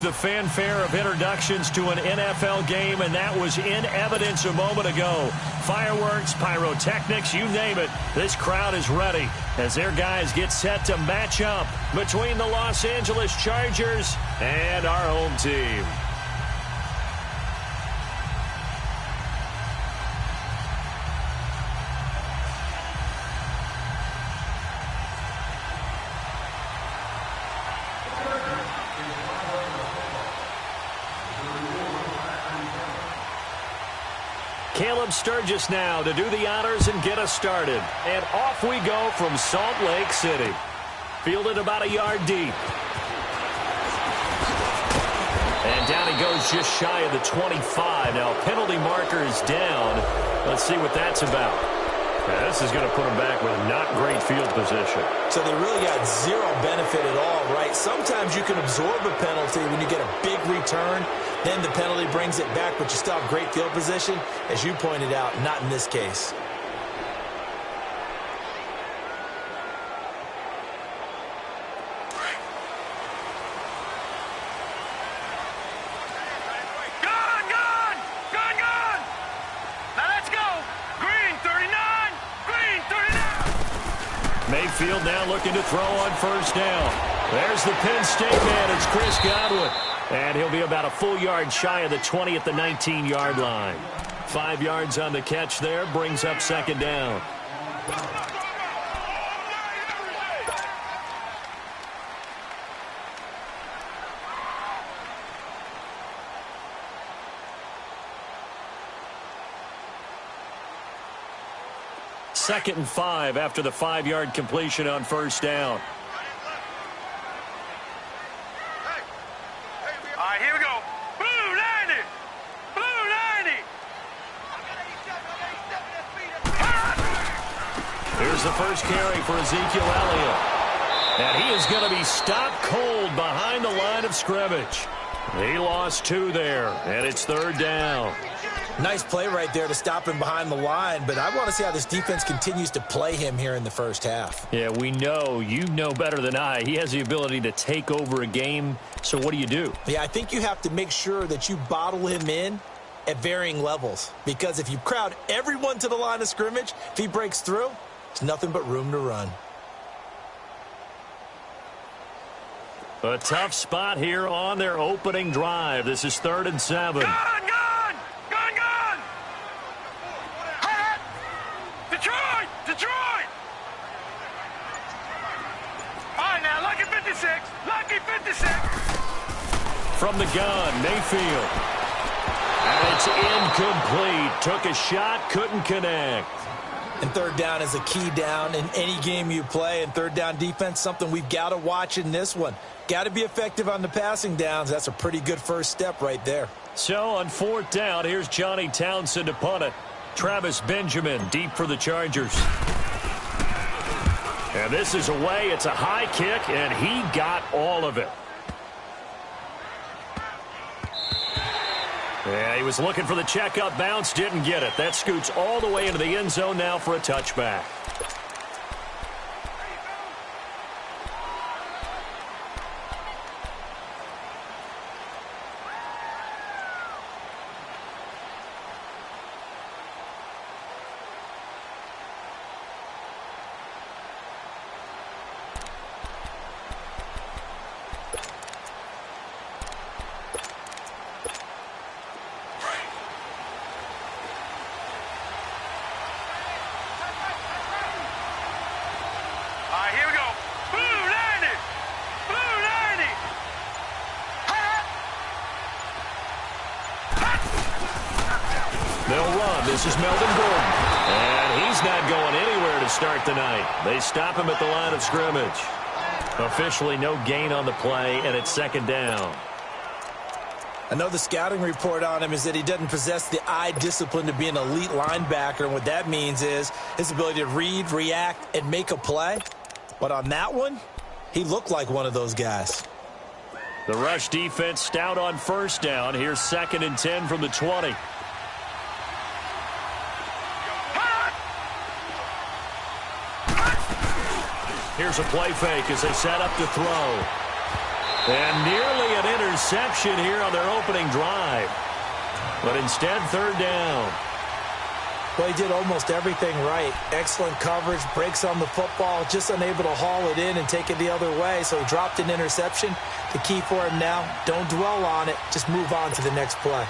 The fanfare of introductions to an NFL game, and that was in evidence a moment ago. Fireworks, pyrotechnics, you name it. This crowd is ready as their guys get set to match up between the Los Angeles Chargers and our home team. Caleb Sturgis now to do the honors and get us started. And off we go from Salt Lake City. Fielded about a yard deep. And down he goes just shy of the 25. Now penalty marker is down. Let's see what that's about. Now, this is going to put him back with not great field position. So they really got zero benefit at all, right? Sometimes you can absorb a penalty when you get a big return. Then the penalty brings it back, but you still have great field position. As you pointed out, not in this case. Mayfield now looking to throw on first down. There's the Penn State man. It's Chris Godwin. And he'll be about a full yard shy of the 20 at the 19-yard line. 5 yards on the catch there. Brings up second down. Second and 5 after the 5-yard completion on first down. All right, here we go. Blue 90! Blue 90! Here's the first carry for Ezekiel Elliott. And he is going to be stopped cold behind the line of scrimmage. He lost 2 there, and it's third down. Nice play right there to stop him behind the line, but I want to see how this defense continues to play him here in the first half. Yeah, we know. You know better than I. He has the ability to take over a game, so what do? Yeah, I think you have to make sure that you bottle him in at varying levels, because if you crowd everyone to the line of scrimmage, if he breaks through, it's nothing but room to run. A tough spot here on their opening drive. This is 3rd and 7. Gun! Detroit! All right, now, lucky 56. Lucky 56. From the gun, Mayfield. And it's incomplete. Took a shot, couldn't connect. And third down is a key down in any game you play. And third down defense, something we've got to watch in this one. Got to be effective on the passing downs. That's a pretty good first step right there. So on 4th down, here's Johnny Townsend to punt it. Travis Benjamin deep for the Chargers. And this is away. It's a high kick, and he got all of it. Yeah, he was looking for the checkup bounce, didn't get it. That scoots all the way into the end zone now for a touchback. This is Melvin Gordon, and he's not going anywhere to start the night. They stop him at the line of scrimmage. Officially no gain on the play, and it's second down. I know the scouting report on him is that he doesn't possess the eye discipline to be an elite linebacker, and what that means is his ability to read, react, and make a play. But on that one, he looked like one of those guys. The rush defense stout on first down. Here's 2nd and 10 from the 20. Here's a play fake as they set up to throw. And nearly an interception here on their opening drive. But instead, third down. Well, he did almost everything right. Excellent coverage, breaks on the football, just unable to haul it in and take it the other way. So he dropped an interception. The key for him now, don't dwell on it. Just move on to the next play.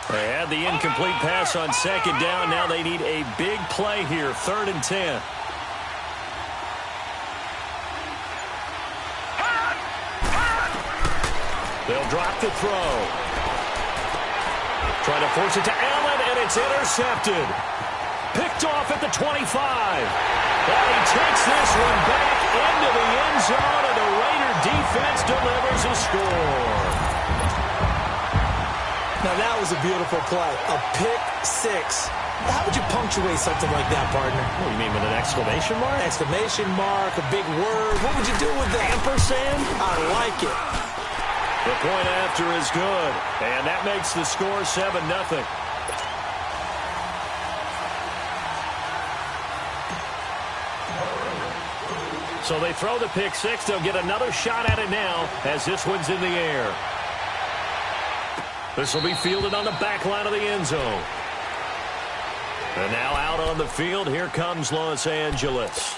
They had the incomplete pass on second down. Now they need a big play here, 3rd and 10. They'll drop the throw. Trying to force it to Allen, and it's intercepted. Picked off at the 25. And he takes this one back into the end zone, and the Raider defense delivers a score. Now, that was a beautiful play. A pick six. How would you punctuate something like that, partner? What do you mean, with an exclamation mark? Exclamation mark, a big word. What would you do with that? Ampersand? I like it. The point after is good, and that makes the score 7-0. So they throw the pick six. They'll get another shot at it now as this one's in the air. This will be fielded on the back line of the end zone. And now out on the field, here comes Los Angeles.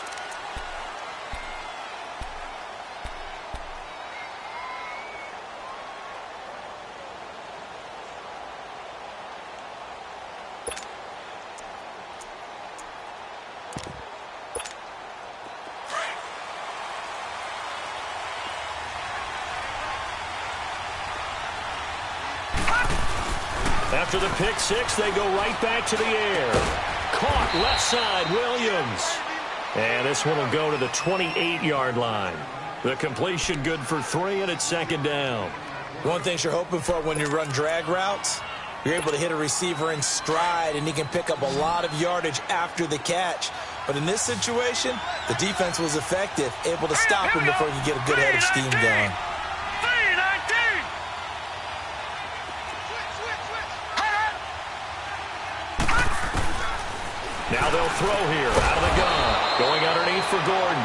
After the pick six, they go right back to the air. Caught left side, Williams. And this one will go to the 28-yard line. The completion good for 3, and it's 2nd down. One thing you're hoping for when you run drag routes, you're able to hit a receiver in stride, and he can pick up a lot of yardage after the catch. But in this situation, the defense was effective, able to stop him before he could get a good head of steam going. Now they'll throw here out of the gun. Going underneath for Gordon.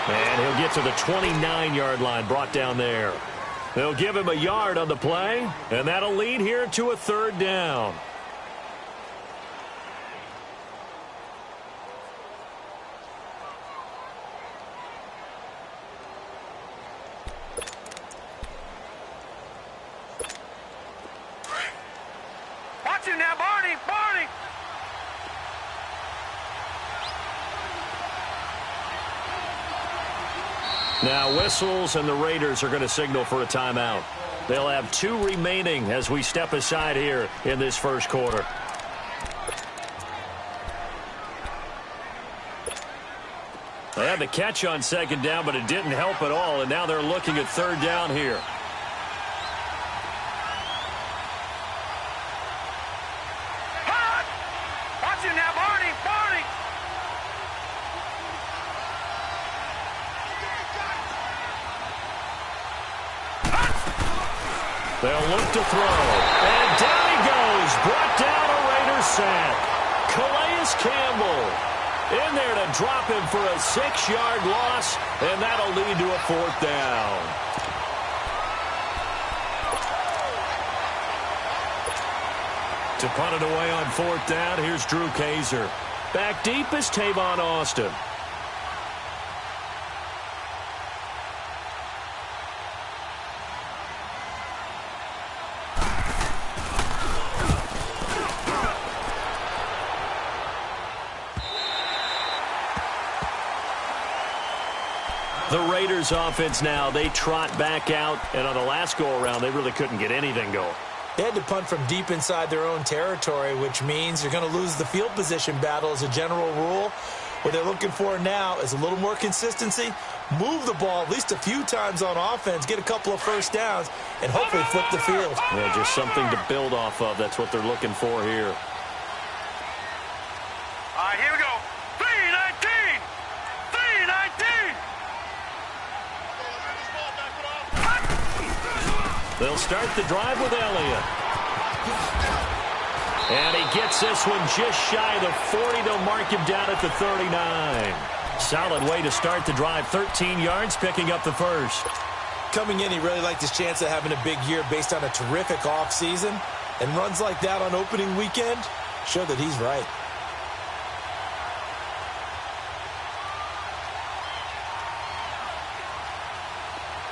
And he'll get to the 29-yard line, brought down there. They'll give him a yard on the play, and that'll lead here to a 3rd down. Watch him now, Barney! Barney! Now whistles, and the Raiders are going to signal for a timeout. They'll have 2 remaining as we step aside here in this first quarter. They had the catch on 2nd down, but it didn't help at all, and now they're looking at 3rd down here. Watch him now, Barney! Barney! They'll look to throw. And down he goes. Brought down a Raiders sack. Calais Campbell in there to drop him for a 6-yard loss, and that'll lead to a 4th down. To punt it away on 4th down, here's Drew Kaiser. Back deep is Tavon Austin. The Raiders offense now, they trot back out, and on the last go-around, they really couldn't get anything going. They had to punt from deep inside their own territory, which means you're going to lose the field position battle as a general rule. What they're looking for now is a little more consistency, move the ball at least a few times on offense, get a couple of first downs, and hopefully flip the field. Yeah, just something to build off of. That's what they're looking for here. All right, here we go. 3-19! 3-19! They'll start the drive with Elliott. And he gets this one just shy of the 40. They'll mark him down at the 39. Solid way to start the drive. 13 yards, picking up the first. Coming in, he really liked his chance of having a big year based on a terrific offseason. And runs like that on opening weekend show that he's right.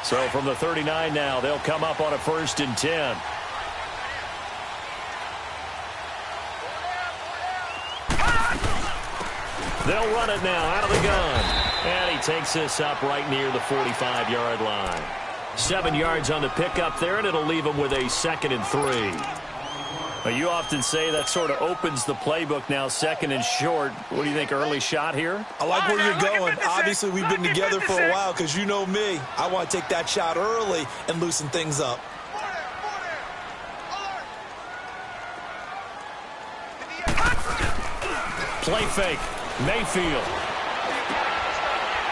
So from the 39 now, they'll come up on a 1st and 10. They'll run it now out of the gun. And he takes this up right near the 45-yard line. 7 yards on the pickup there, and it'll leave him with a 2nd and 3. Well, you often say that sort of opens the playbook now, 2nd and short. What do you think, early shot here? I like where you're going. Obviously, we've been together for a while because you know me. I want to take that shot early and loosen things up. Play fake. Mayfield.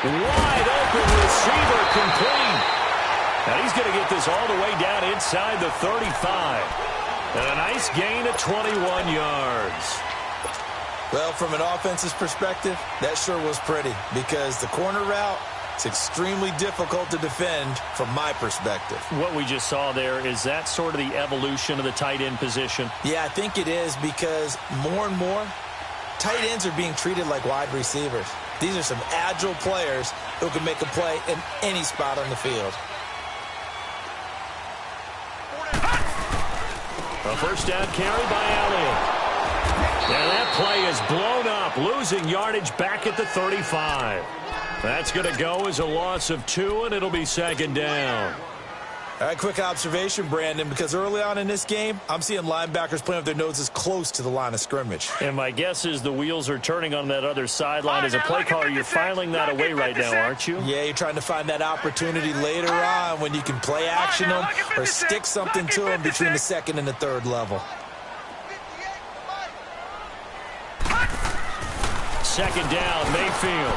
Wide open receiver, complete. And he's going to get this all the way down inside the 35. And a nice gain of 21 yards. Well, from an offense's perspective, that sure was pretty because the corner route is extremely difficult to defend from my perspective. What we just saw there, is that sort of the evolution of the tight end position? Yeah, I think it is because more and more, tight ends are being treated like wide receivers. These are some agile players who can make a play in any spot on the field. A first down carry by Elliott. And that play is blown up, losing yardage back at the 35. That's going to go as a loss of 2, and it'll be 2nd down. All right, quick observation, Brandon, because early on in this game, I'm seeing linebackers playing with their noses close to the line of scrimmage. And my guess is the wheels are turning on that other sideline. As a play caller, you're filing that away right now, aren't you? Yeah, you're trying to find that opportunity later on when you can play action them or stick something to them between the 2nd and the 3rd level. 2nd down, Mayfield.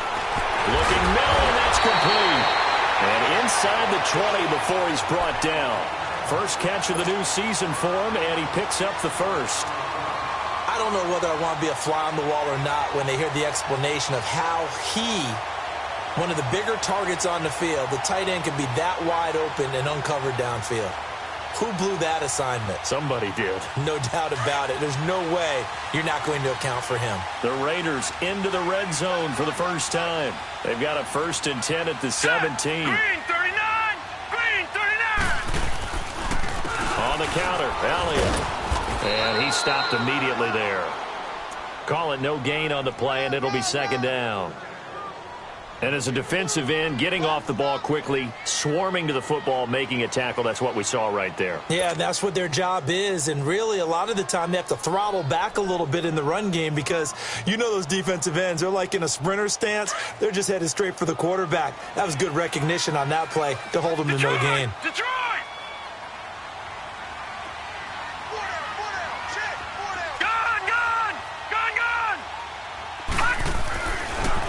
Looking middle, and that's complete. And inside the 20 before he's brought down. First catch of the new season for him, and he picks up the first. I don't know whether I want to be a fly on the wall or not when they hear the explanation of how one of the bigger targets on the field, the tight end can be that wide open and uncovered downfield. Who blew that assignment? Somebody did. No doubt about it. There's no way you're not going to account for him. The Raiders into the red zone for the first time. They've got a 1st and 10 at the 17. Green 39! Green 39! On the counter, Elliott. And he stopped immediately there. Call it no gain on the play, and it'll be 2nd down. And as a defensive end, getting off the ball quickly, swarming to the football, making a tackle, that's what we saw right there. Yeah, and that's what their job is. And really, a lot of the time, they have to throttle back a little bit in the run game because you know those defensive ends, they're like in a sprinter stance. They're just headed straight for the quarterback. That was good recognition on that play to hold them to no gain. Detroit!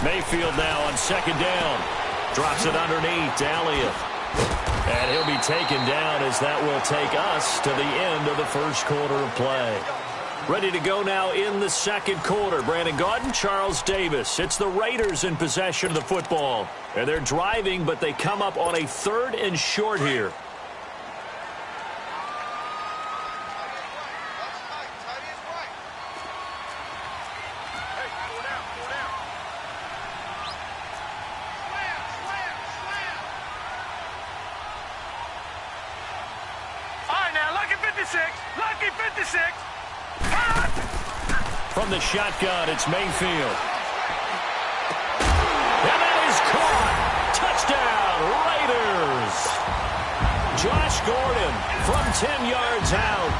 Mayfield now on 2nd down. Drops it underneath to Elliott. And he'll be taken down as that will take us to the end of the first quarter of play. Ready to go now in the 2nd quarter. Brandon Gaudin, Charles Davis. It's the Raiders in possession of the football. And they're driving, but they come up on a 3rd and short here. Lucky 56. From the shotgun, it's Mayfield. And that is caught. Touchdown, Raiders. Josh Gordon from 10 yards out,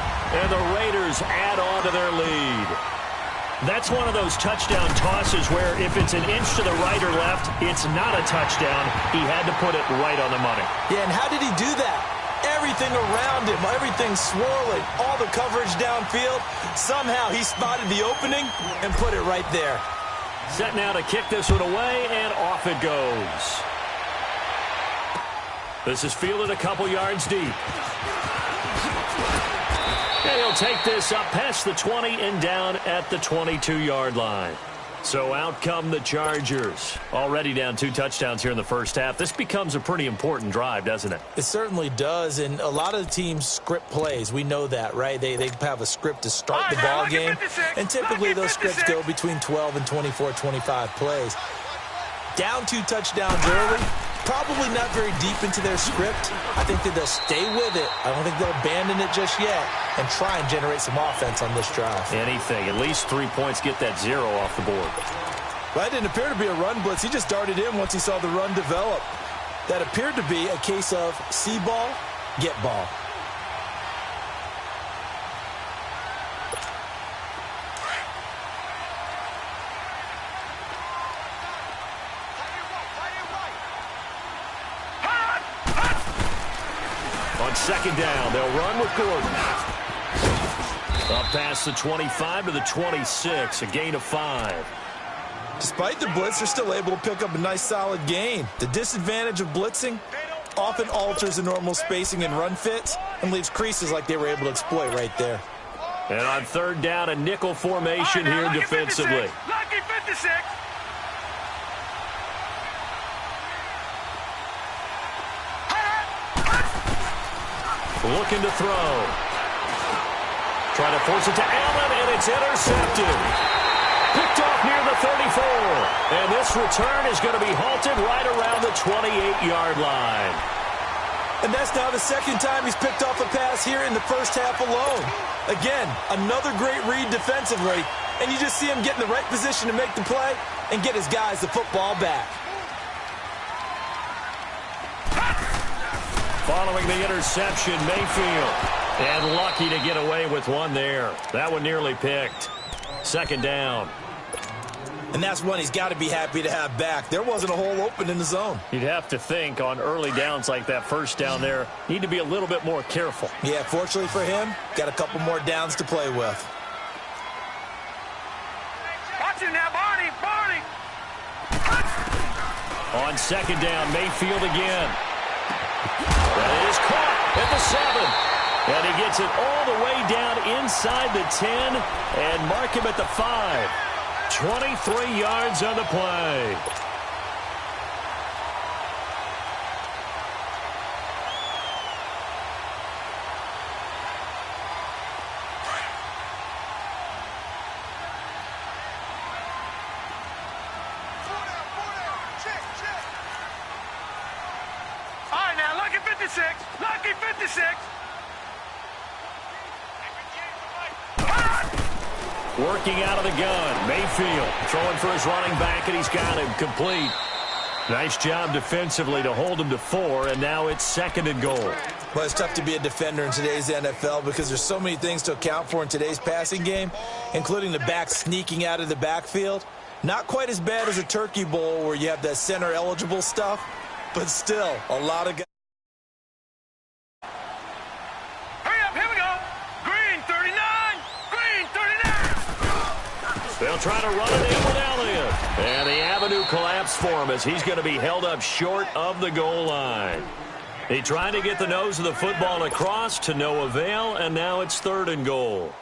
and the Raiders add on to their lead. That's one of those touchdown tosses where if it's an inch to the right or left, it's not a touchdown. He had to put it right on the money. Yeah, and how did he do that? Everything around him, everything swirling, all the coverage downfield. Somehow he spotted the opening and put it right there. Set now to kick this one away, and off it goes. This is fielded a couple yards deep. And he'll take this up past the 20 and down at the 22-yard line. So out come the Chargers. Already down 2 touchdowns here in the first half. This becomes a pretty important drive, doesn't it? It certainly does, and a lot of the teams script plays. We know that, right? They have a script to start the ball game, and typically those scripts go between 12 and 24, 25 plays. Down 2 touchdowns early, probably not very deep into their script. I think that they'll stay with it. I don't think they'll abandon it just yet and try and generate some offense on this drive. Anything. At least 3 points, get that 0 off the board. Well, that didn't appear to be a run blitz. He just darted in once he saw the run develop. That appeared to be a case of see ball, get ball. Second down, they'll run with Gordon. Up past the 25 to the 26, a gain of 5. Despite the blitz, they're still able to pick up a nice solid gain. The disadvantage of blitzing often alters the normal spacing and run fits and leaves creases like they were able to exploit right there. And on third down, a nickel formation here defensively. Lucky 56. Looking to throw. Trying to force it to Allen, and it's intercepted. Picked off near the 34. And this return is going to be halted right around the 28-yard line. And that's now the second time he's picked off a pass here in the first half alone. Again, another great read defensively, and you just see him get in the right position to make the play and get his guys the football back. Following the interception, Mayfield. And lucky to get away with one there. That one nearly picked. Second down. And that's one he's got to be happy to have back. There wasn't a hole open in the zone. You'd have to think on early downs like that first down there, need to be a little bit more careful. Yeah, fortunately for him, got a couple more downs to play with. Watch it now, Barney. On second down, Mayfield again. That is caught at the 7. And he gets it all the way down inside the 10 and mark him at the 5. 23 yards on the play. All right, now, lucky 56. Lucky 56. Working out of the gun. Mayfield throwing for his running back, and he's got him complete. Nice job defensively to hold him to 4, and now it's 2nd and goal. Well, it's tough to be a defender in today's NFL because there's so many things to account for in today's passing game, including the back sneaking out of the backfield. Not quite as bad as a turkey bowl where you have that center-eligible stuff, but still, a lot of guys. Hurry up, here we go. Green 39. Green 39. They'll try to run it in with Elliott. And the avenue collapsed for him as he's going to be held up short of the goal line. He tried to get the nose of the football across to no avail, and now it's 3rd and goal.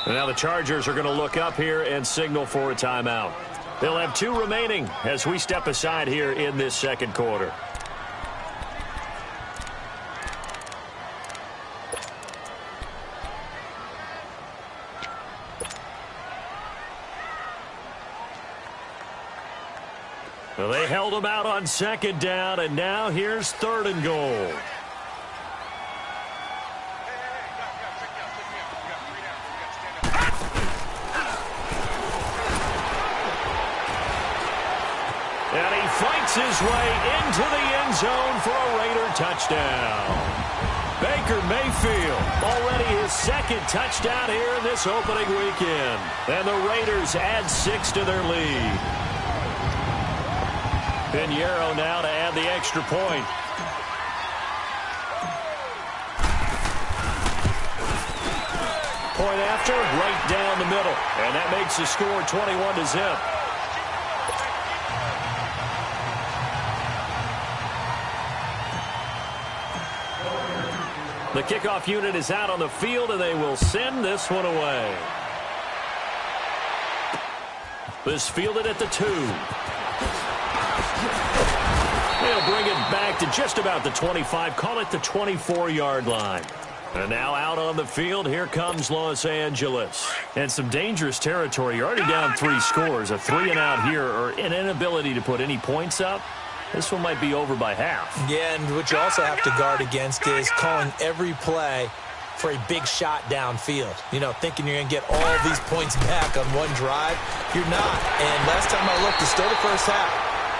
And now the Chargers are going to look up here and signal for a timeout. They'll have 2 remaining as we step aside here in this second quarter. Well, they held him out on 2nd down, and now here's 3rd and goal. And he fights his way into the end zone for a Raider touchdown. Baker Mayfield, already his 2nd touchdown here in this opening weekend. And the Raiders add 6 to their lead. Pinheiro now to add the extra point. point after, right down the middle. And that makes the score 21-0. The kickoff unit is out on the field, and they will send this one away. This fielded at the 2. They'll bring it back to just about the 25, call it the 24-yard line. And now out on the field, here comes Los Angeles. And some dangerous territory. You're already down 3 scores. A 3-and-out here, or an inability to put any points up. This one might be over by half. Yeah, and what you also have to guard against is calling every play for a big shot downfield. You know, thinking you're going to get all these points back on one drive. You're not. And last time I looked, it's still the first half.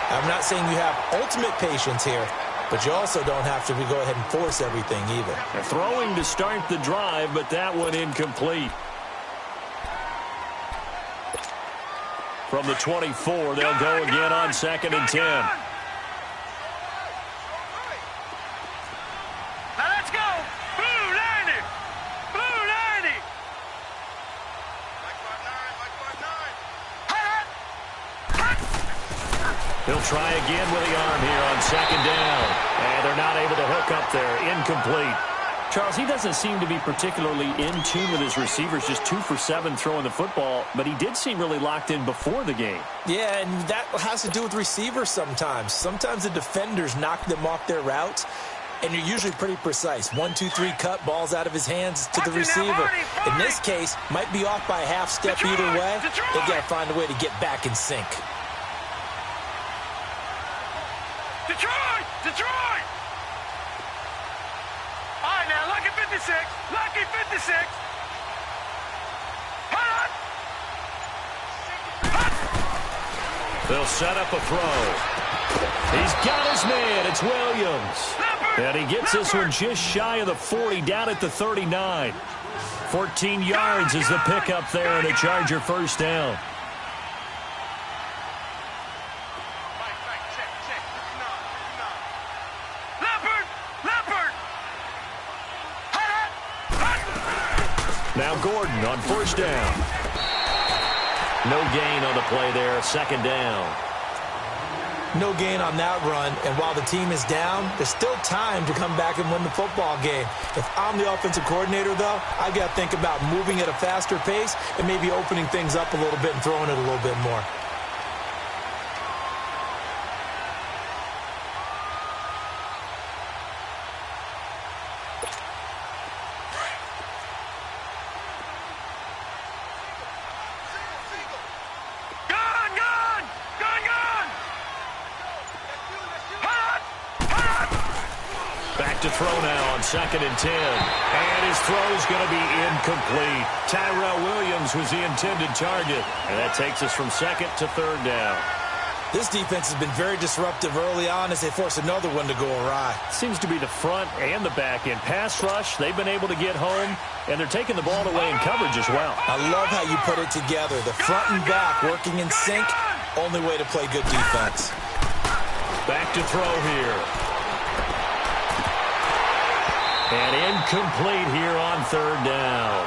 I'm not saying you have ultimate patience here, but you also don't have to go ahead and force everything either. They're throwing to start the drive, but that one incomplete. From the 24, they'll go again on 2nd and 10. Now let's go. Blue 90. Blue 90. He'll try again with the arm here on 2nd down. And they're not able to hook up there. Incomplete. Charles, he doesn't seem to be particularly in tune with his receivers, just 2 for 7 throwing the football, but he did seem really locked in before the game. Yeah, and that has to do with receivers sometimes. Sometimes the defenders knock them off their routes, and you're usually pretty precise. 1, 2, 3 cut, balls out of his hands to the receiver. In this case, might be off by a half step either way. They got to find a way to get back in sync. Detroit! Detroit! All right, now, lucky 56. Lucky 56. Hut! Hut! They'll set up a throw. He's got his man. It's Williams. And he gets this one just shy of the 40, down at the 39. 14 yards is the pickup there, and a Charger first down. Now Gordon on 1st down. No gain on the play there, 2nd down. No gain on that run, and while the team is down, there's still time to come back and win the football game. If I'm the offensive coordinator, though, I got to think about moving at a faster pace and maybe opening things up a little bit and throwing it a little bit more. To throw now on 2nd and 10. And his throw's going to be incomplete. Tyrell Williams was the intended target. And that takes us from 2nd to 3rd down. This defense has been very disruptive early on as they force another one to go awry. Seems to be the front and the back end. Pass rush, they've been able to get home, and they're taking the ball away in coverage as well. I love how you put it together. The front and back working in sync. Only way to play good defense. Back to throw here. And incomplete here on 3rd down.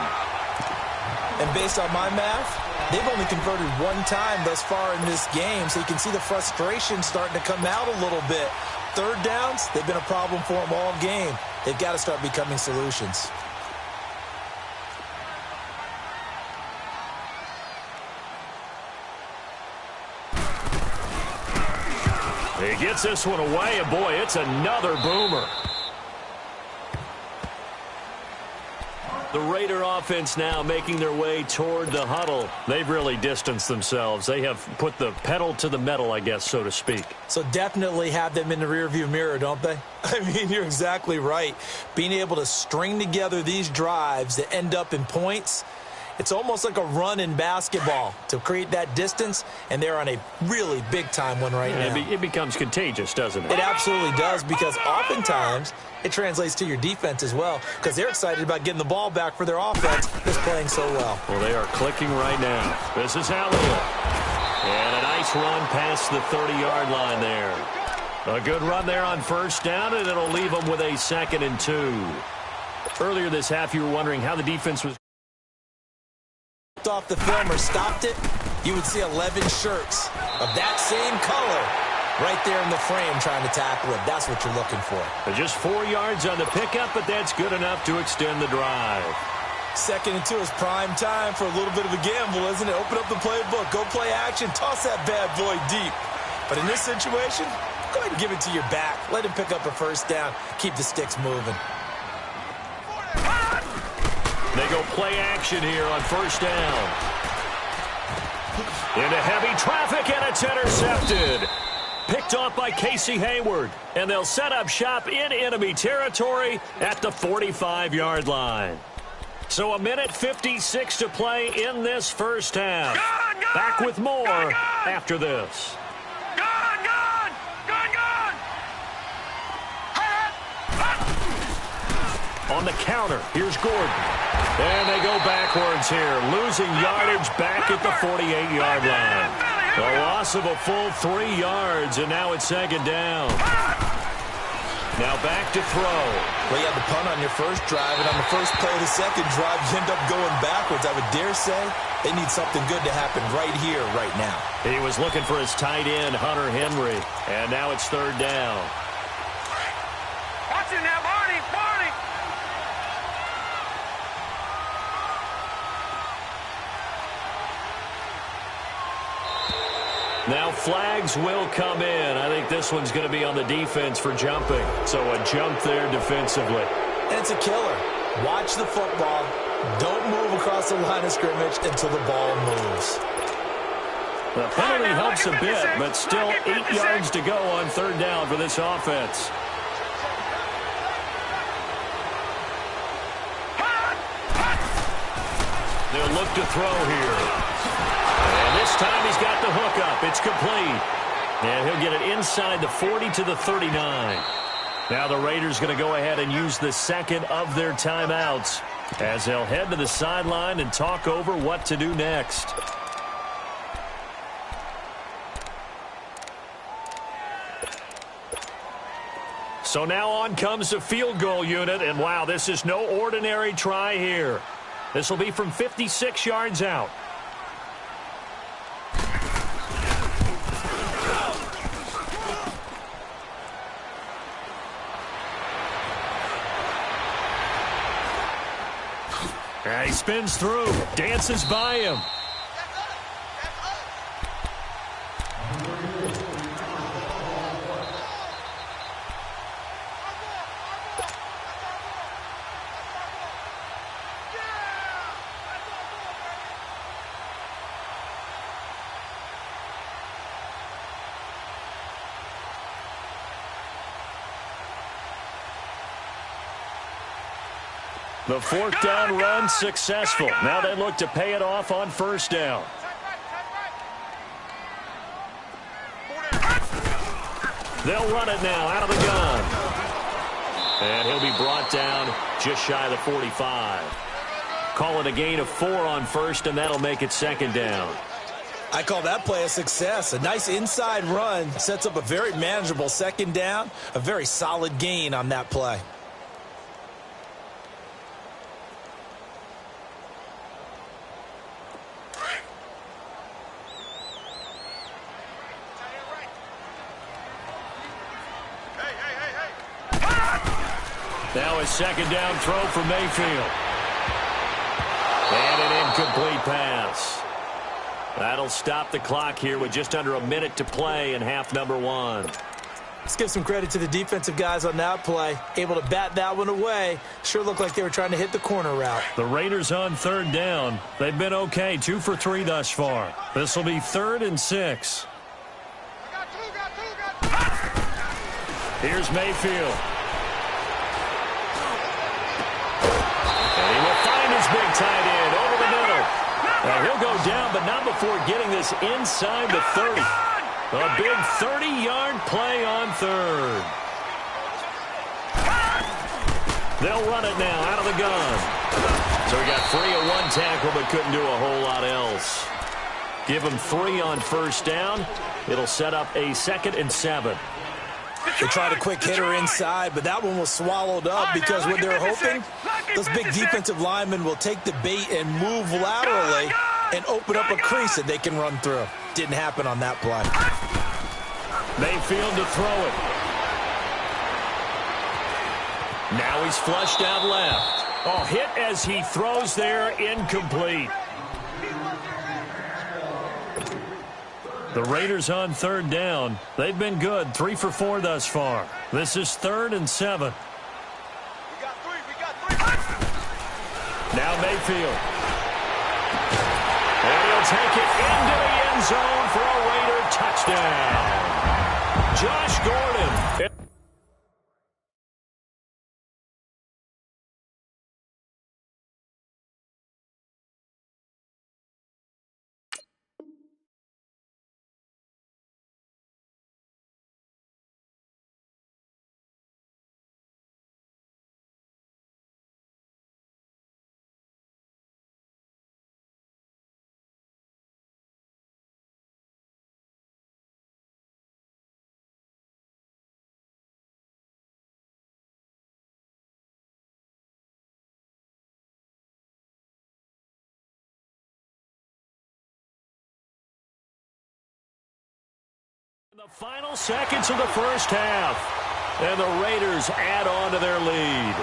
And based on my math, they've only converted 1 time thus far in this game, so you can see the frustration starting to come out a little bit. 3rd downs, they've been a problem for them all game. They've got to start becoming solutions. He gets this one away, and boy, it's another boomer. The Raider offense now making their way toward the huddle. They've really distanced themselves. They have put the pedal to the metal, I guess, so to speak. So definitely have them in the rearview mirror, don't they? I mean, you're exactly right. Being able to string together these drives that end up in points, it's almost like a run in basketball to create that distance, and they're on a really big-time one right now. It becomes contagious, doesn't it? It absolutely does, because oftentimes it translates to your defense as well, because they're excited about getting the ball back for their offense that's playing so well. Well, they are clicking right now. This is how they look. And a nice run past the 30-yard line there. A good run there on 1st down, and it'll leave them with a 2nd and 2. Earlier this half, you were wondering how the defense was off the film or stopped it, you would see 11 shirts of that same color right there in the frame trying to tackle it. That's what you're looking for. Just 4 yards on the pickup, but that's good enough to extend the drive. 2nd and 2 is prime time for a little bit of a gamble, isn't it? Open up the playbook, go play action, toss that bad boy deep. But in this situation, go ahead and give it to your back. Let him pick up a first down. Keep the sticks moving. They go play action here on first down. Into heavy traffic, and it's intercepted. Picked off by Casey Hayward. And they'll set up shop in enemy territory at the 45-yard line. So 1:56 to play in this first half. Back with more after this. On the counter, here's Gordon. And they go backwards here, losing yardage back at the 48-yard line. A loss of a full 3 yards, and now it's 2nd down. Now back to throw. Well, you had the punt on your first drive, and on the first play of the second drive, you end up going backwards. I would dare say they need something good to happen right here, right now. He was looking for his tight end, Hunter Henry, and now it's 3rd down. Watch it now, Barney! Now flags will come in. I think this one's going to be on the defense for jumping. So a jump there defensively. And it's a killer. Watch the football. Don't move across the line of scrimmage until the ball moves. The penalty helps a bit, but still 8 yards to go on 3rd down for this offense. They'll look to throw here. And this time he's got the hook up. It's complete. And he'll get it inside the 40 to the 39. Now the Raiders going to go ahead and use the second of their timeouts as they'll head to the sideline and talk over what to do next. So now on comes the field goal unit. And wow, this is no ordinary try here. This will be from 56 yards out. He spins through, dances by him. The 4th down run successful. Now they look to pay it off on 1st down. They'll run it now out of the gun. And he'll be brought down just shy of the 45. Call it a gain of 4 on 1st, and that'll make it 2nd down. I call that play a success. A nice inside run sets up a very manageable 2nd down. A very solid gain on that play. Now a 2nd down throw for Mayfield. And an incomplete pass. That'll stop the clock here with just under a minute to play in half number 1. Let's give some credit to the defensive guys on that play. Able to bat that one away. Sure looked like they were trying to hit the corner route. The Raiders on 3rd down. They've been okay, 2 for 3 thus far. This will be 3rd and 6. Here's Mayfield. Big tight end over the middle. He'll go down, but not before getting this inside the 30. A big 30-yard play on 3rd. They'll run it now out of the gun. So he got free of 1 tackle, but couldn't do a whole lot else. Give him 3 on 1st down. It'll set up a 2nd and 7. They tried a quick hitter inside, but that one was swallowed up because what they're hoping, those big defensive linemen will take the bait and move laterally and open up a crease that they can run through. Didn't happen on that play. Mayfield to throw it. Now he's flushed out left. Oh, hit as he throws there, incomplete. The Raiders on third down. They've been good, 3 for 4 thus far. This is 3rd and 7. We got three. Now Mayfield. And he'll take it into the end zone for a Raider touchdown. Josh Gordon. The final seconds of the first half. And the Raiders add on to their lead.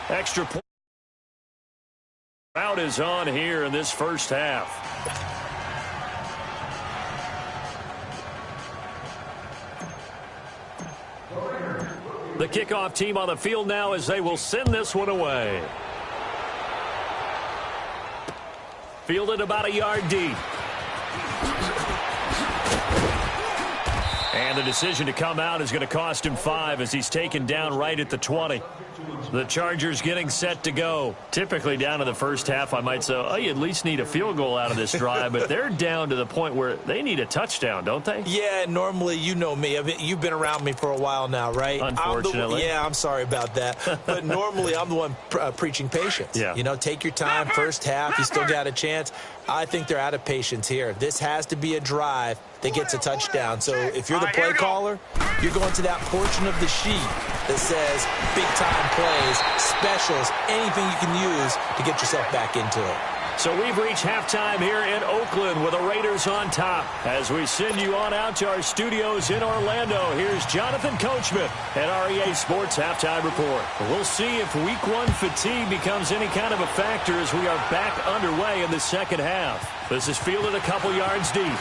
Extra point. Crowd is on here in this first half. The kickoff team on the field now as they will send this one away. Fielded about a yard deep. And the decision to come out is going to cost him 5 as he's taken down right at the 20. The Chargers getting set to go. Typically down in the first half, I might say, oh, you at least need a field goal out of this drive. But they're down to the point where they need a touchdown, don't they? Yeah, normally, you know me. You've been around me for a while now, right? Unfortunately. I'm sorry about that. But normally, I'm the one preaching patience. Yeah. You know, take your time. First half, you still got a chance. I think they're out of patience here. This has to be a drive that gets a touchdown. So if you're the play caller, you're going to that portion of the sheet that says big-time plays, specials, anything you can use to get yourself back into it. So we've reached halftime here in Oakland with the Raiders on top. As we send you on out to our studios in Orlando, here's Jonathan Coachman at REA Sports Halftime Report. We'll see if Week 1 fatigue becomes any kind of a factor as we are back underway in the second half. This is fielded a couple yards deep.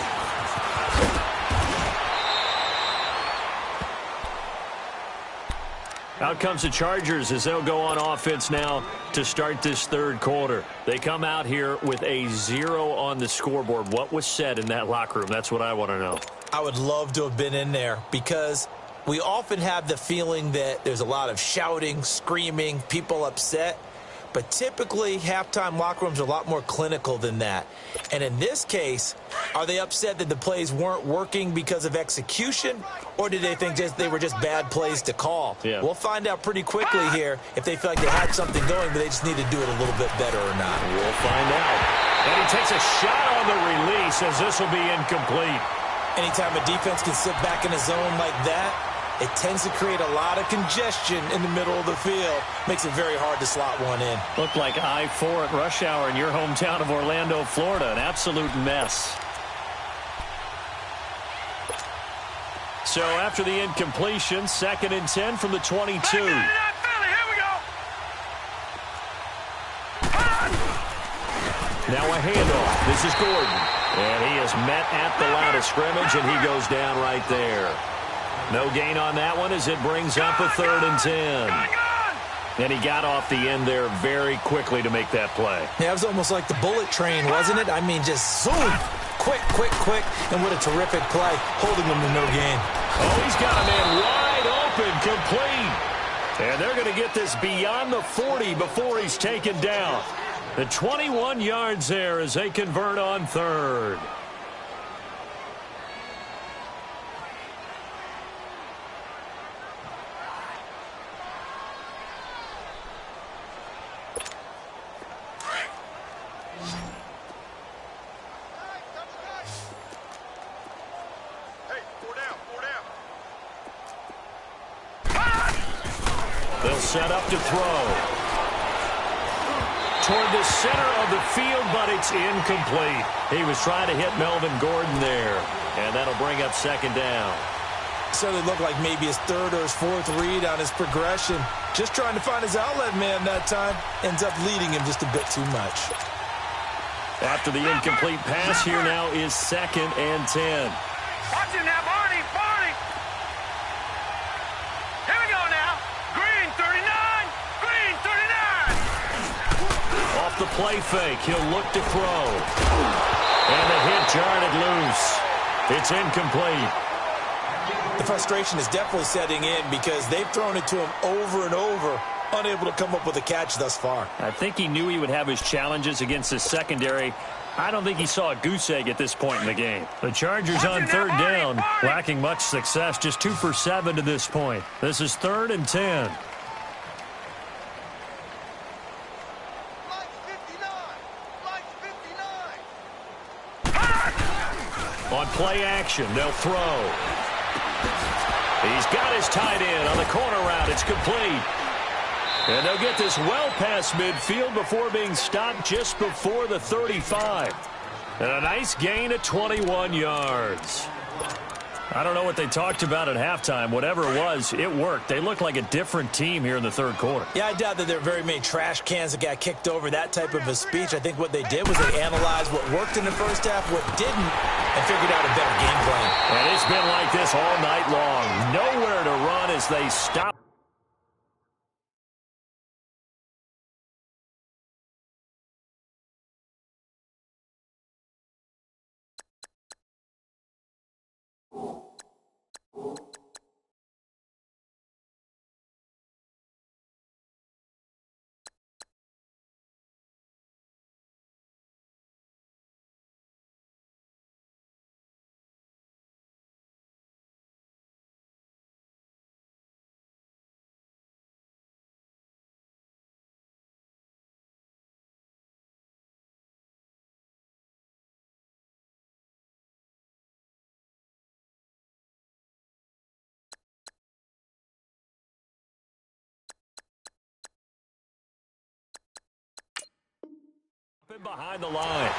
Out comes the Chargers as they'll go on offense now to start this third quarter. They come out here with a 0 on the scoreboard. What was said in that locker room? That's what I want to know. I would love to have been in there because we often have the feeling that there's a lot of shouting, screaming, people upset. But typically, halftime locker rooms are a lot more clinical than that. And in this case, are they upset that the plays weren't working because of execution, or did they think they were just bad plays to call? Yeah. We'll find out pretty quickly here if they feel like they had something going, but they just need to do it a little bit better or not. We'll find out. And he takes a shot on the release as this will be incomplete. Anytime a defense can sit back in a zone like that, it tends to create a lot of congestion in the middle of the field. Makes it very hard to slot one in. Looked like I-4 at rush hour in your hometown of Orlando, Florida. An absolute mess. So after the incompletion, 2nd and 10 from the 22. Here we go. Now a handoff. This is Gordon. And he is met at the line of scrimmage, and he goes down right there. No gain on that one as it brings up a 3rd and 10. And he got off the end there very quickly to make that play. Yeah, it was almost like the bullet train, wasn't it? I mean, just zoom. Quick. And what a terrific play, holding them to no gain. Oh, he's got a man wide open, complete. And they're going to get this beyond the 40 before he's taken down. The 21 yards there as they convert on 3rd. They'll set up to throw. Toward the center of the field, but it's incomplete. He was trying to hit Melvin Gordon there, and that'll bring up second down. Certainly looked like maybe his third or his fourth read on his progression. Just trying to find his outlet man that time. Ends up leading him just a bit too much. After the incomplete pass, here now is 2nd and 10. Watch him now, Barney. Here we go now. Green 39. Green 39. Off the play fake, he'll look to throw. And the hit jarred it loose. It's incomplete. The frustration is definitely setting in because they've thrown it to him over and over, unable to come up with a catch thus far. I think he knew he would have his challenges against his secondary. I don't think he saw a goose egg at this point in the game. The Chargers on 3rd down, lacking much success, just 2 for 7 to this point. This is 3rd and 10. On play action, they'll throw. He's got his tight end on the corner route. It's complete. And they'll get this well past midfield before being stopped just before the 35. And a nice gain of 21 yards. I don't know what they talked about at halftime. Whatever it was, it worked. They looked like a different team here in the 3rd quarter. Yeah, I doubt that there are very many trash cans that got kicked over, that type of a speech. I think what they did was they analyzed what worked in the first half, what didn't, and figured out a better game plan. And it's been like this all night long. Nowhere to run as they stop. Behind the line.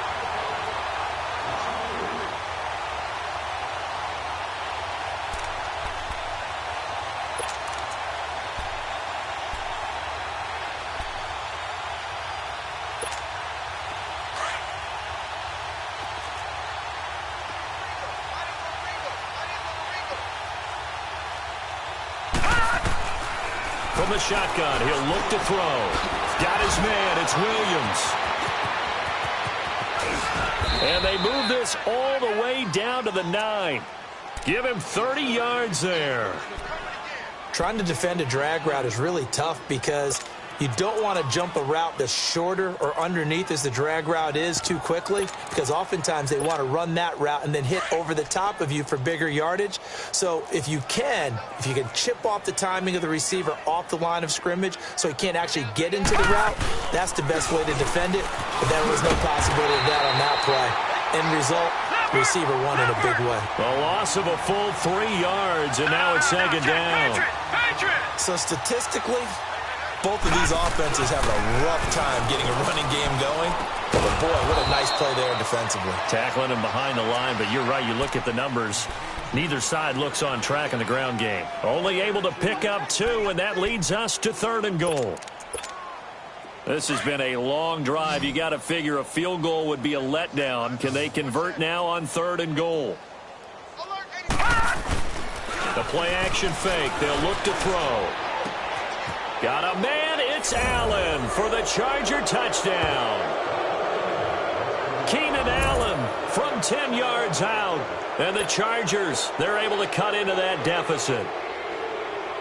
From the shotgun, he'll look to throw. Got his man. It's Williams. And they move this all the way down to the 9. Give him 30 yards there. Trying to defend a drag route is really tough because you don't want to jump a route that's shorter or underneath as the drag route is too quickly, because oftentimes they want to run that route and then hit over the top of you for bigger yardage. So if you can chip off the timing of the receiver off the line of scrimmage so he can't actually get into the route, that's the best way to defend it. But there was no possibility of that on that play. End result, receiver won in a big way. A loss of a full 3 yards, and now it's 2nd down. So statistically, both of these offenses have a rough time getting a running game going. But boy, what a nice play there defensively. Tackling him behind the line, but you're right. You look at the numbers. Neither side looks on track in the ground game. Only able to pick up 2, and that leads us to 3rd and goal. This has been a long drive. You got to figure a field goal would be a letdown. Can they convert now on 3rd and goal? The play action fake. They'll look to throw. Got a man. It's Allen for the Charger touchdown. Keenan Allen from 10 yards out. And the Chargers, they're able to cut into that deficit.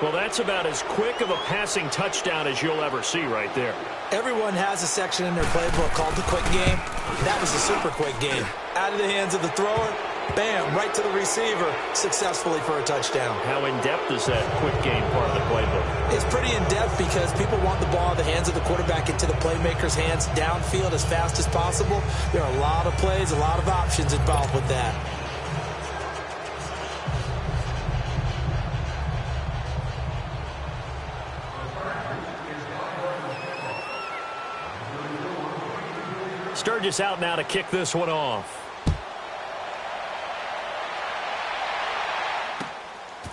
Well, that's about as quick of a passing touchdown as you'll ever see right there. Everyone has a section in their playbook called the quick game. That was a super quick game. Out of the hands of the thrower, bam, right to the receiver, successfully for a touchdown. How in-depth is that quick game part of the playbook? It's pretty in-depth because people want the ball in the hands of the quarterback into the playmaker's hands downfield as fast as possible. There are a lot of plays, a lot of options involved with that. Sturgis out now to kick this one off.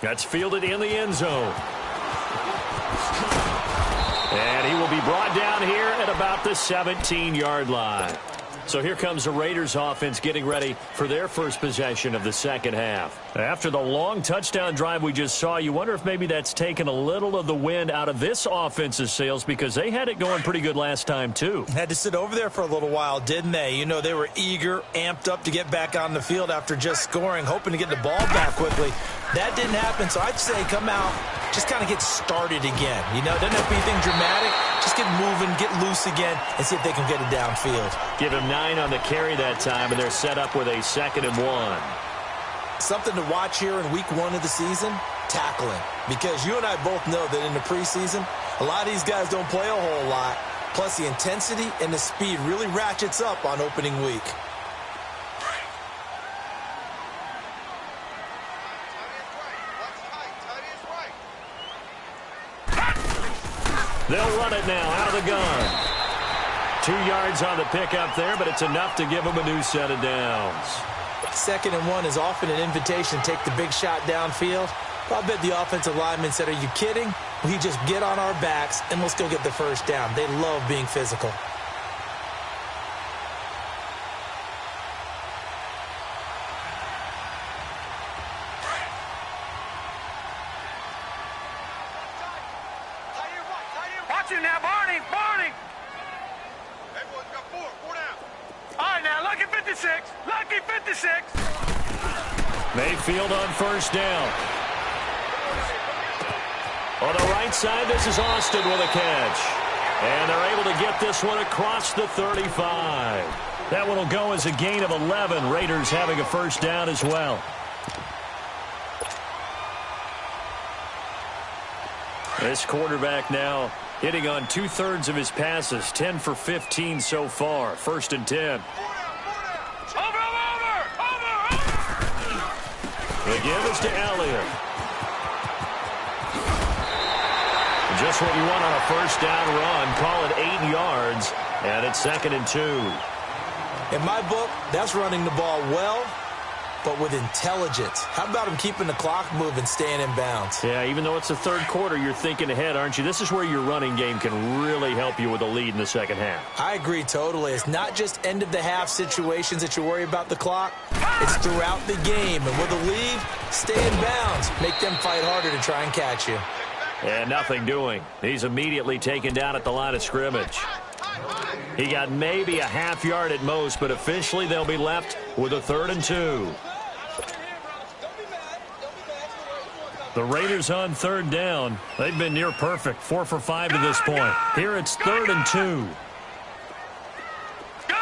That's fielded in the end zone. And he will be brought down here at about the 17-yard line. So here comes the Raiders offense getting ready for their first possession of the second half. After the long touchdown drive we just saw, you wonder if maybe that's taken a little of the wind out of this offense's sails, because they had it going pretty good last time too. Had to sit over there for a little while, didn't they? You know, they were eager, amped up to get back on the field after just scoring, hoping to get the ball back quickly. That didn't happen, so I'd say come out, just kind of get started again. You know, it doesn't have to be anything dramatic. Just get moving, get loose again, and see if they can get it downfield. Give him 9 on the carry that time, and they're set up with a 2nd and 1. Something to watch here in week 1 of the season, tackling. Because you and I both know that in the preseason, a lot of these guys don't play a whole lot. Plus, the intensity and the speed really ratchets up on opening week. They'll run it now out of the gun. 2 yards on the pickup there, but it's enough to give them a new set of downs. 2nd and 1 is often an invitation to take the big shot downfield. I'll bet the offensive lineman said, are you kidding? We just get on our backs and let's go get the first down. They love being physical. Watch it now, Barney. Everyone's got 4 down. All right, now, lucky 56. Lucky 56. Mayfield on first down. On the right side, this is Austin with a catch. And they're able to get this one across the 35. That one will go as a gain of 11. Raiders having a first down as well. This quarterback now hitting on 2/3 of his passes. 10 for 15 so far. 1st and 10. Over. The give is to Elliott. Just what you want on a first down run. Call it 8 yards. And it's 2nd and 2. In my book, that's running the ball well, but with intelligence. How about him keeping the clock moving, staying in bounds? Yeah, even though it's the 3rd quarter, you're thinking ahead, aren't you? This is where your running game can really help you with a lead in the second half. I agree totally. It's not just end-of-the-half situations that you worry about the clock. It's throughout the game. And with a lead, stay in bounds. Make them fight harder to try and catch you. And nothing doing. He's immediately taken down at the line of scrimmage. He got maybe a half yard at most, but officially they'll be left with a 3rd and 2. The Raiders on 3rd down. They've been near perfect. 4 for 5 to this point. Here it's 3rd and 2. Gun!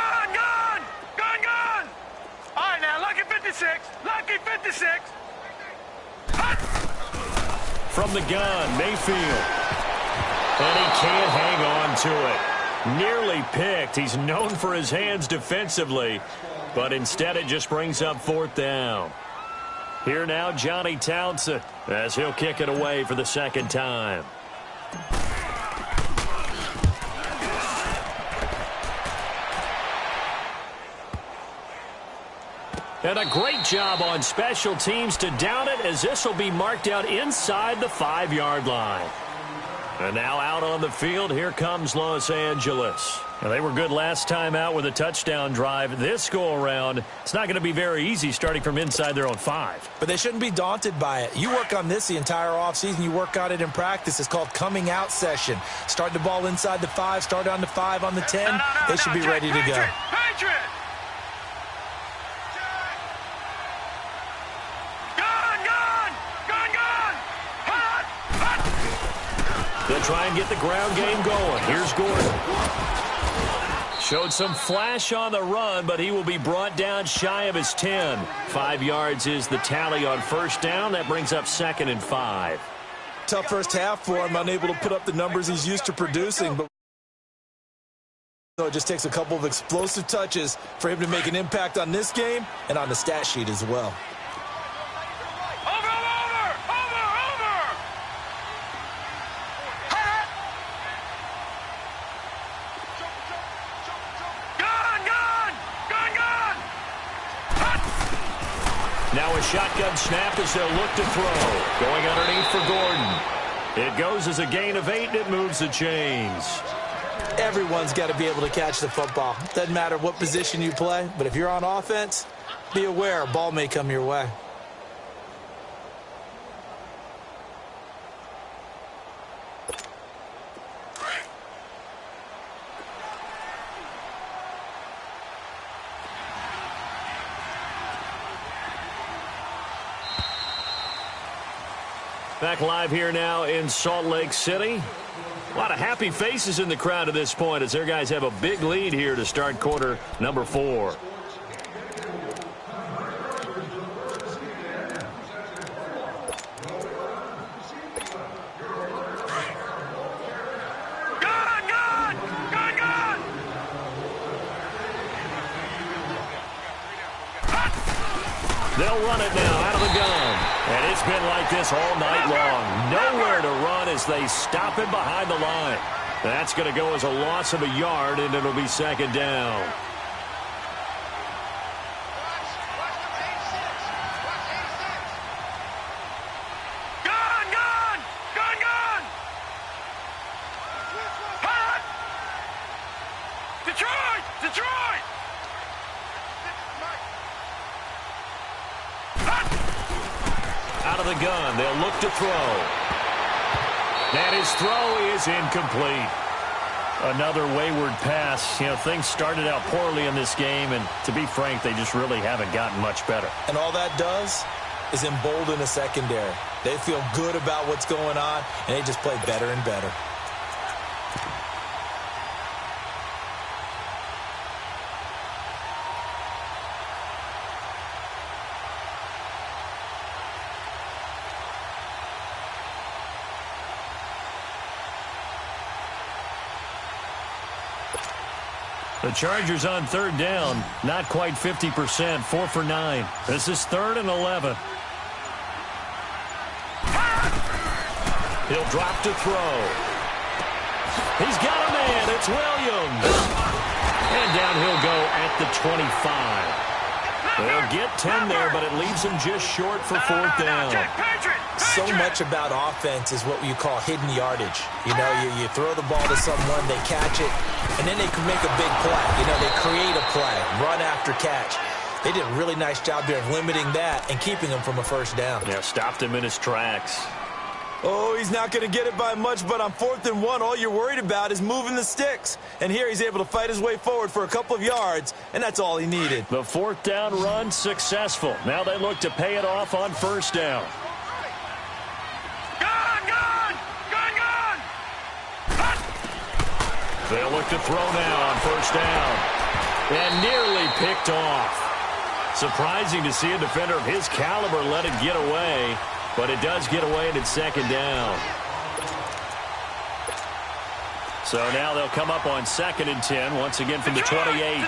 All right, now, lucky 56. Lucky 56. From the gun, Mayfield. And he can't hang on to it. Nearly picked. He's known for his hands defensively, but instead it just brings up 4th down. Here now, Johnny Townsend, as he'll kick it away for the 2nd time. And a great job on special teams to down it, as this will be marked out inside the 5-yard line. And now out on the field, here comes Los Angeles. Now, they were good last time out with a touchdown drive. This go-around, it's not going to be very easy starting from inside their own 5. But they shouldn't be daunted by it. You work on this the entire offseason. You work on it in practice. It's called coming out session. Start the ball inside the 5, start on the 5, on the 10. They should be ready to go. Patriot! They'll try and get the ground game going. Here's Gordon. Showed some flash on the run, but he will be brought down shy of his 10. 5 yards is the tally on first down. That brings up 2nd and 5. Tough first half for him, unable to put up the numbers he's used to producing. But so it just takes a couple of explosive touches for him to make an impact on this game and on the stat sheet as well. Gun! shotgun snap as they'll look to throw. Going underneath for Gordon. It goes as a gain of 8, and it moves the chains. Everyone's got to be able to catch the football. Doesn't matter what position you play, but if you're on offense, be aware a ball may come your way. Back live here now in Salt Lake City. A lot of happy faces in the crowd at this point as their guys have a big lead here to start quarter number 4. They'll run it now out of the gun. And it's been like this all night long. Nowhere to run as they stop him behind the line. That's going to go as a loss of a yard, and it'll be second down. Out of the gun, they'll look to throw. And his throw is incomplete. Another wayward pass. You know, things started out poorly in this game, and to be frank, they just really haven't gotten much better. And all that does is embolden a secondary. They feel good about what's going on, and they just play better and better. The Chargers on third down, not quite 50%, 4 for 9. This is 3rd and 11. He'll drop to throw. He's got a man. It's Williams. And down he'll go at the 25. They'll get 10 there, but it leaves him just short for 4th down. So much about offense is what you call hidden yardage. You know, you throw the ball to someone, they catch it, and then they can make a big play. You know, they create a play, run after catch. They did a really nice job there of limiting that and keeping him from a first down. Yeah, stopped him in his tracks. Oh, he's not going to get it by much, but on 4th and 1, all you're worried about is moving the sticks. And here he's able to fight his way forward for a couple of yards, and that's all he needed. The 4th down run successful. Now they look to pay it off on 1st down. They'll look to throw now on 1st down. And nearly picked off. Surprising to see a defender of his caliber let it get away. But it does get away, and it's 2nd down. So now they'll come up on 2nd and 10, once again from the 28.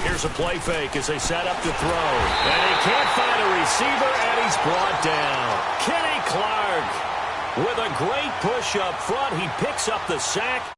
Here's a play fake as they set up to throw. And he can't find a receiver, and he's brought down. Kenny Clark with a great push up front. He picks up the sack.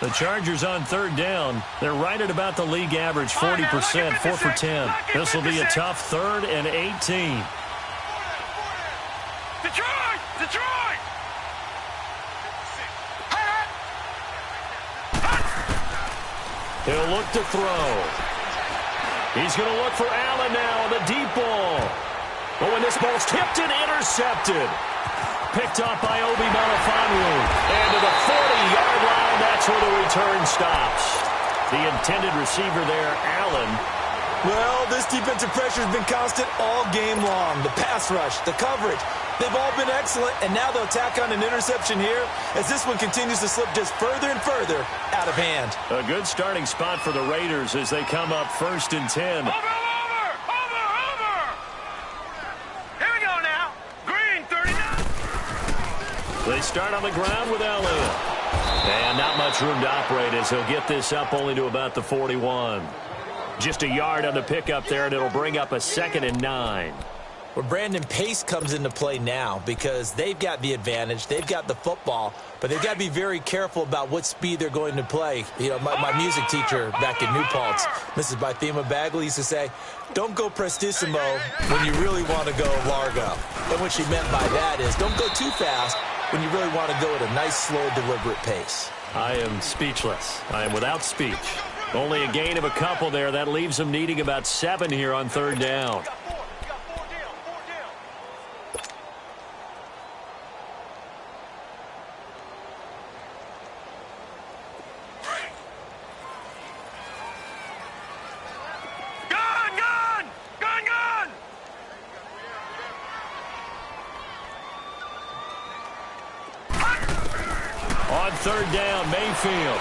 The Chargers on 3rd down. They're right at about the league average, 40%, 4 for 10. This will be a tough 3rd and 18. Detroit! Detroit! He'll look to throw. He's going to look for Allen now, the deep ball. Oh, and this ball's tipped and intercepted. Picked up by Obi Melifonwu. And to the 40-yard line, that's where the return stops. The intended receiver there, Allen. Well, this defensive pressure has been constant all game long. The pass rush, the coverage, they've all been excellent, and now they'll tack on an interception here as this one continues to slip just further and further out of hand. A good starting spot for the Raiders as they come up 1st and 10. Over! Here we go now. Green They start on the ground with Elliott. And not much room to operate as he'll get this up only to about the 41. Just a yard on the pickup there, and it'll bring up a 2nd and 9. Well, Brandon, pace comes into play now because they've got the advantage. They've got the football, but they've got to be very careful about what speed they're going to play. You know, my music teacher back in New Paltz, Mrs. Bythema Bagley, used to say, don't go prestissimo when you really want to go largo. And what she meant by that is don't go too fast when you really want to go at a nice, slow, deliberate pace. I am speechless. I am without speech. Only a gain of a couple there. That leaves them needing about 7 here on 3rd down. On 3rd down, Mayfield.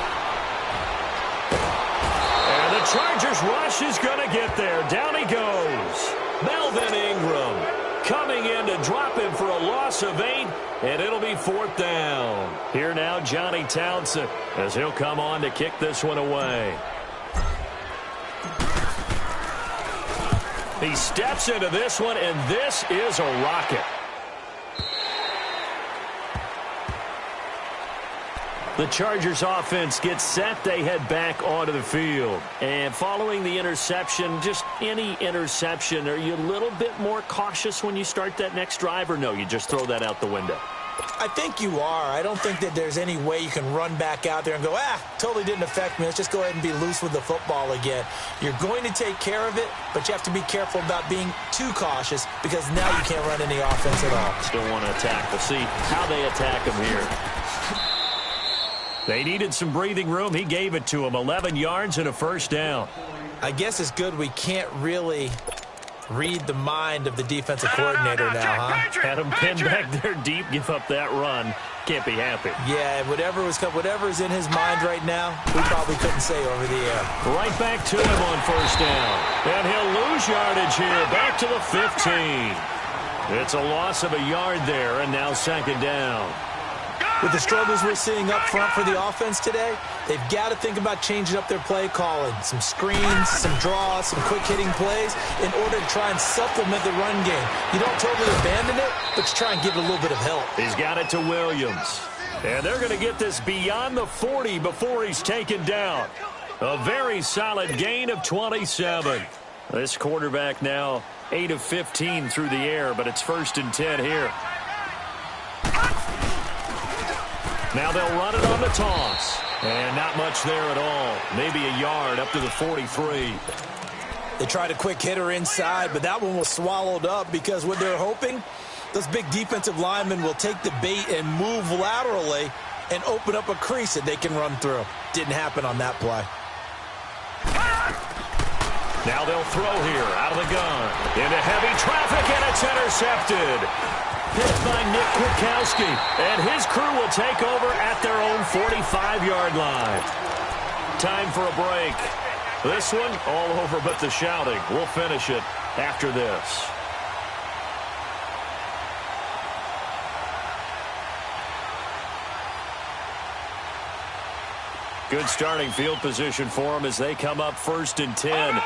And the Chargers rush is going to get there. Down he goes. Melvin Ingram coming in to drop him for a loss of 8, and it'll be 4th down. Here now, Johnny Townsend, as he'll come on to kick this one away. He steps into this one, and this is a rocket. The Chargers offense gets set. They head back onto the field. And following the interception, just any interception, are you a little bit more cautious when you start that next drive, or no, you just throw that out the window? I think you are. I don't think that there's any way you can run back out there and go, totally didn't affect me. Let's just go ahead and be loose with the football again. You're going to take care of it, but you have to be careful about being too cautious because now you can't run any offense at all. Still want to attack. We'll see how they attack him here. They needed some breathing room. He gave it to him. 11 yards and a 1st down. I guess it's good we can't really read the mind of the defensive coordinator now, huh? Had him pinned back there deep, give up that run. Can't be happy. Yeah, whatever's in his mind right now, we probably couldn't say over the air. Right back to him on 1st down. And he'll lose yardage here. Back to the 15. It's a loss of a yard there, and now 2nd down. With the struggles we're seeing up front for the offense today, they've got to think about changing up their play calling. Some screens, some draws, some quick-hitting plays in order to try and supplement the run game. You don't totally abandon it, but you try and give it a little bit of help. He's got it to Williams. And they're going to get this beyond the 40 before he's taken down. A very solid gain of 27. This quarterback now 8 of 15 through the air, but it's 1st and 10 here. Now they'll run it on the toss. And not much there at all. Maybe a yard up to the 43. They tried a quick hitter inside, but that one was swallowed up because what they're hoping, those big defensive linemen will take the bait and move laterally and open up a crease that they can run through. Didn't happen on that play. Now they'll throw here out of the gun. Into heavy traffic, and it's intercepted. Hit by Nick Kwiatkowski, and his crew will take over at their own 45-yard line. Time for a break. This one all over but the shouting. We'll finish it after this. Good starting field position for them as they come up 1st and 10.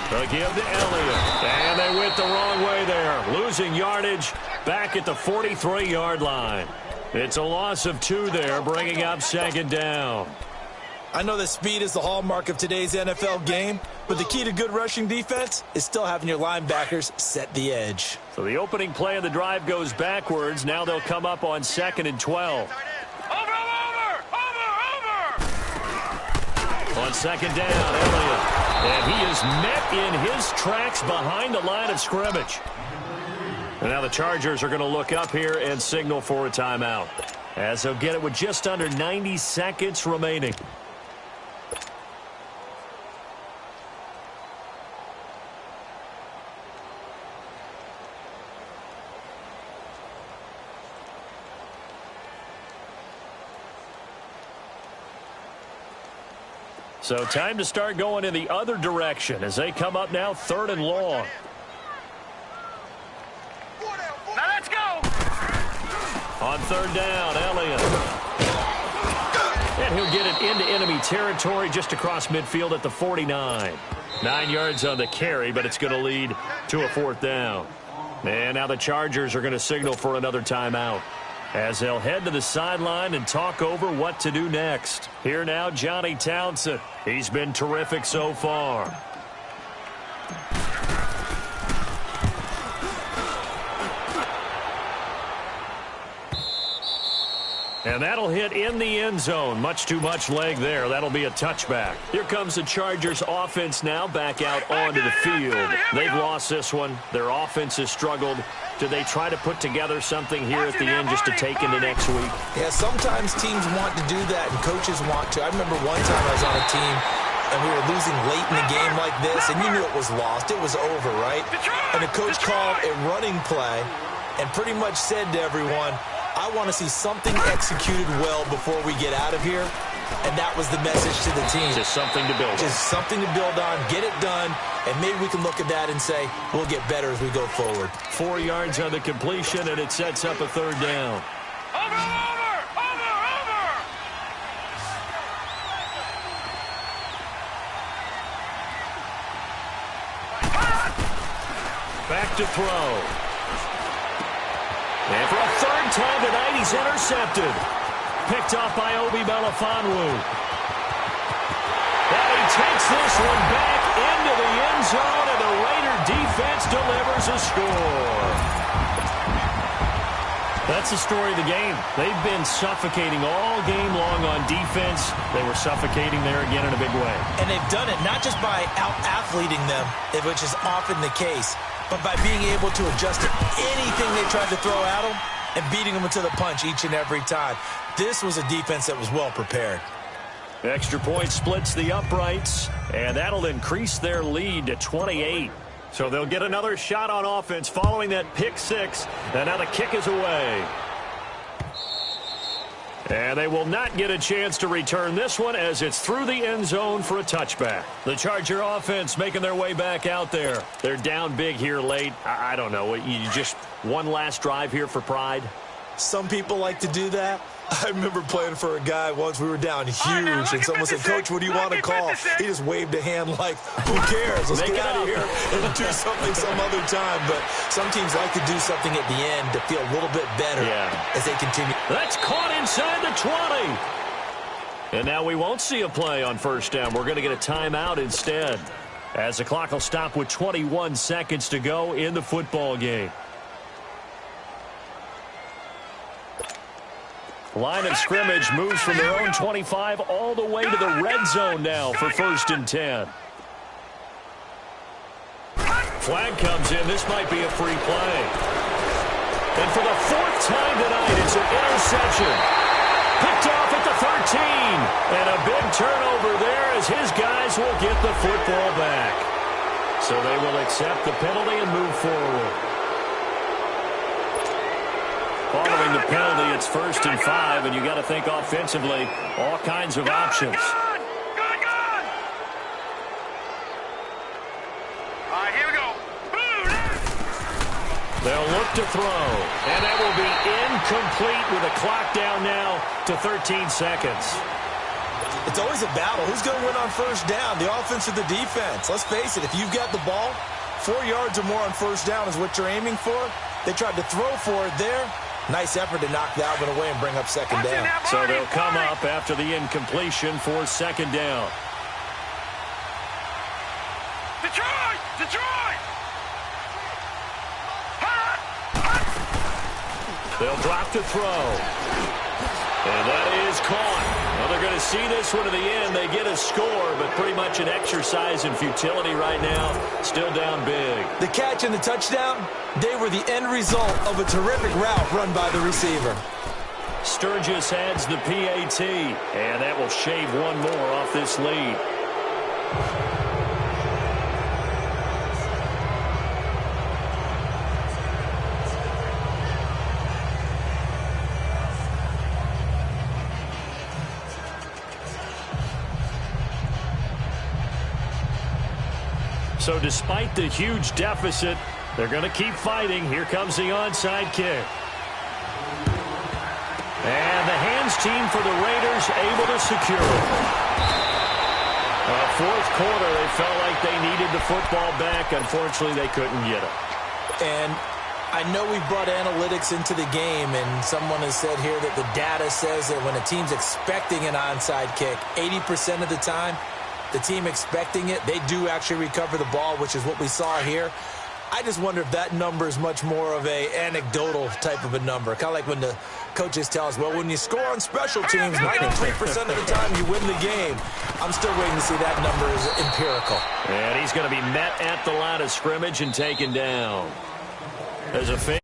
They'll give to Elliott. And they went the wrong way there. Losing yardage back at the 43-yard line. It's a loss of 2 there, bringing up 2nd down. I know that speed is the hallmark of today's NFL game, but the key to good rushing defense is still having your linebackers set the edge. So the opening play of the drive goes backwards. Now they'll come up on 2nd and 12. Over! On 2nd down, Elliott. And he is met in his tracks behind the line of scrimmage. And now the Chargers are going to look up here and signal for a timeout, as they'll get it with just under 90 seconds remaining. So time to start going in the other direction as they come up now 3rd and long. On third down, Elliott. And he'll get it into enemy territory just across midfield at the 49. 9 yards on the carry, but it's going to lead to a fourth down. And now the Chargers are going to signal for another timeout as they'll head to the sideline and talk over what to do next. Here now, Johnny Townsend. He's been terrific so far. And that'll hit in the end zone. Much too much leg there. That'll be a touchback. Here comes the Chargers offense now back out onto the field. They've lost this one. Their offense has struggled. Do they try to put together something here at the end just to take into next week? Yeah, sometimes teams want to do that and coaches want to. I remember one time I was on a team and we were losing late in the game like this, and you knew it was lost. It was over, right? And the coach called a running play and pretty much said to everyone, I want to see something executed well before we get out of here. And that was the message to the team. Just something to build on. Just something to build on, get it done, and maybe we can look at that and say, we'll get better as we go forward. 4 yards on the completion, and it sets up a third down. Over! Back to throw. And for a third time tonight, he's intercepted. Picked off by Obi Melifonwu. And he takes this one back into the end zone, and the Raider defense delivers a score. That's the story of the game. They've been suffocating all game long on defense. They were suffocating there again in a big way. And they've done it not just by out-athleting them, which is often the case, but by being able to adjust to anything they tried to throw at them and beating them to the punch each and every time. This was a defense that was well prepared. Extra point splits the uprights, and that'll increase their lead to 28. So they'll get another shot on offense following that pick six, and now the kick is away. And they will not get a chance to return this one as it's through the end zone for a touchback. The Charger offense making their way back out there. They're down big here late. I don't know. You just one last drive here for pride? Some people like to do that. I remember playing for a guy once. We were down huge, and someone said, Coach, what do you want to call? He just waved a hand like, who cares? Let's get out of here and do something some other time. But some teams like to do something at the end to feel a little bit better as they continue. That's caught inside the 20. And now we won't see a play on first down. We're going to get a timeout instead, as the clock will stop with 21 seconds to go in the football game. Line of scrimmage moves from their own 25 all the way to the red zone now for 1st and 10. Flag comes in. This might be a free play. And for the 4th time tonight, it's an interception. Picked off at the 13. And a big turnover there as his guys will get the football back. So they will accept the penalty and move forward. Following the penalty, it's 1st and 5, and you got to think offensively, all kinds of options. Good. All right, here we go. They'll look to throw, and that will be incomplete with a clock down now to 13 seconds. It's always a battle. Who's going to win on first down, the offense or the defense? Let's face it, if you've got the ball, 4 yards or more on first down is what you're aiming for. They tried to throw for it there. Nice effort to knock that one away and bring up second down. So they'll come up after the incompletion for second down. Detroit! They'll drop to throw. And that is caught. Well, they're going to see this one to the end. They get a score, but pretty much an exercise in futility right now. Still down big. The catch and the touchdown, they were the end result of a terrific route run by the receiver. Sturgis adds the PAT, and that will shave one more off this lead. So despite the huge deficit, they're going to keep fighting. Here comes the onside kick. And the hands team for the Raiders able to secure it. Fourth quarter, they felt like they needed the football back. Unfortunately, they couldn't get it. And I know we brought analytics into the game, and someone has said here that the data says that when a team's expecting an onside kick, 80% of the time, the team expecting it, they do actually recover the ball, which is what we saw here. I just wonder if that number is much more of a anecdotal type of a number. Kind of like when the coaches tell us, well, when you score on special teams, 93% of the time you win the game. I'm still waiting to see that number is empirical. And he's going to be met at the line of scrimmage and taken down. As a fan.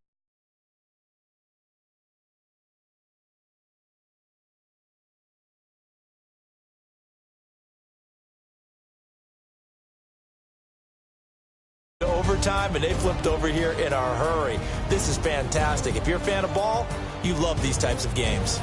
Overtime, and they flipped over here in a hurry. This is fantastic. If you're a fan of ball, you love these types of games.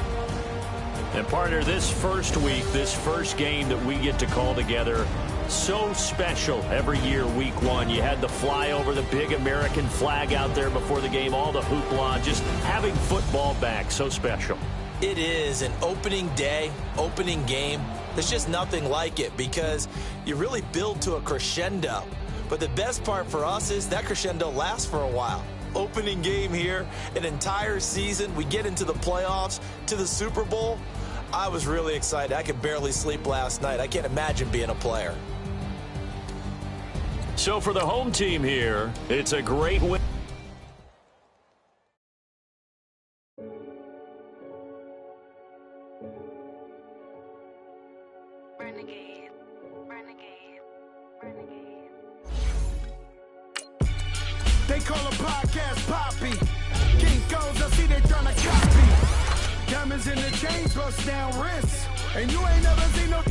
And partner, this first week, this first game that we get to call together, so special every year, week one. You had the flyover, the big American flag out there before the game, all the hoopla, just having football back, so special. It is an opening day, opening game. There's just nothing like it because you really build to a crescendo. But the best part for us is that crescendo lasts for a while. Opening game here, an entire season. We get into the playoffs, to the Super Bowl. I was really excited. I could barely sleep last night. I can't imagine being a player. So for the home team here, it's a great win. They call a podcast Poppy. King goes, I see they tryna copy. Diamonds in the chains, bust down wrists. And you ain't never seen no